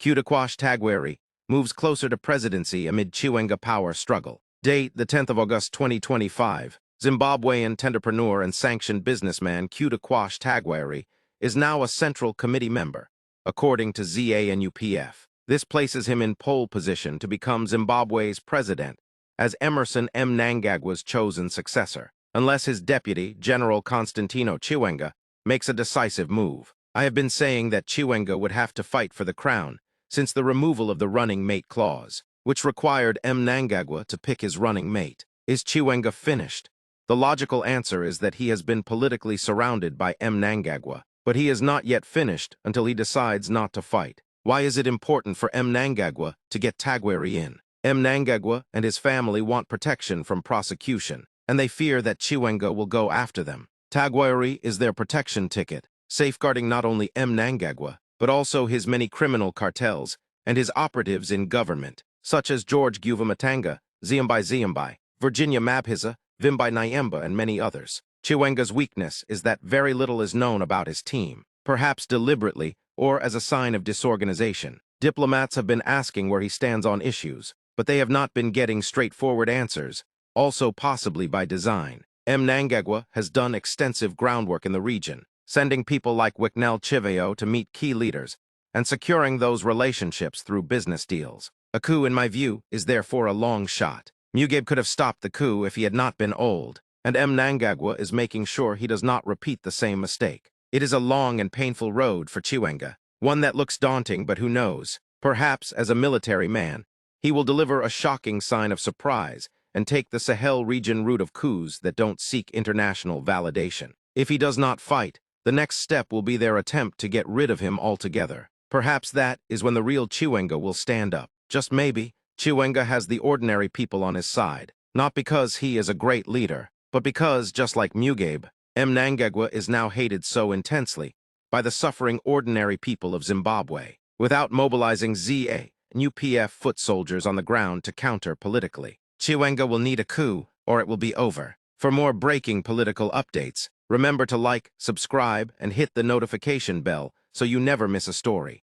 KUTYA Tagwirei moves closer to presidency amid Chiwenga power struggle. Date, the 10th of August 2025. Zimbabwean entrepreneur and sanctioned businessman KUTYA Tagwirei is now a Central Committee member, according to ZVAITWA. This places him in pole position to become Zimbabwe's president as Emmerson Mnangagwa's chosen successor, unless his deputy, General Constantino Chiwenga, makes a decisive move. I have been saying that Chiwenga would have to fight for the crown since the removal of the running mate clause, which required Mnangagwa to pick his running mate. Is Chiwenga finished? The logical answer is that he has been politically surrounded by Mnangagwa, but he is not yet finished until he decides not to fight. Why is it important for Mnangagwa to get Tagwirei in? Mnangagwa and his family want protection from prosecution, and they fear that Chiwenga will go after them. Tagwirei is their protection ticket, safeguarding not only Mnangagwa, but also his many criminal cartels and his operatives in government, such as George Guvamatanga, Zimbabwe, Virginia Mabhiza, Vimbai Nyemba, and many others. Chiwenga's weakness is that very little is known about his team, perhaps deliberately or as a sign of disorganization. Diplomats have been asking where he stands on issues, but they have not been getting straightforward answers, also possibly by design. Mnangagwa has done extensive groundwork in the region, sending people like Wicknell Chiveo to meet key leaders and securing those relationships through business deals. A coup, in my view, is therefore a long shot. Mugabe could have stopped the coup if he had not been old, and Mnangagwa is making sure he does not repeat the same mistake. It is a long and painful road for Chiwenga, one that looks daunting, but who knows? Perhaps, as a military man, he will deliver a shocking sign of surprise and take the Sahel region route of coups that don't seek international validation. If he does not fight, the next step will be their attempt to get rid of him altogether. Perhaps that is when the real Chiwenga will stand up. Just maybe, Chiwenga has the ordinary people on his side, not because he is a great leader, but because, just like Mugabe, Mnangagwa is now hated so intensely by the suffering ordinary people of Zimbabwe, without mobilizing ZA and UPF foot soldiers on the ground to counter politically. Chiwenga will need a coup, or it will be over. For more breaking political updates, remember to like, subscribe, and hit the notification bell so you never miss a story.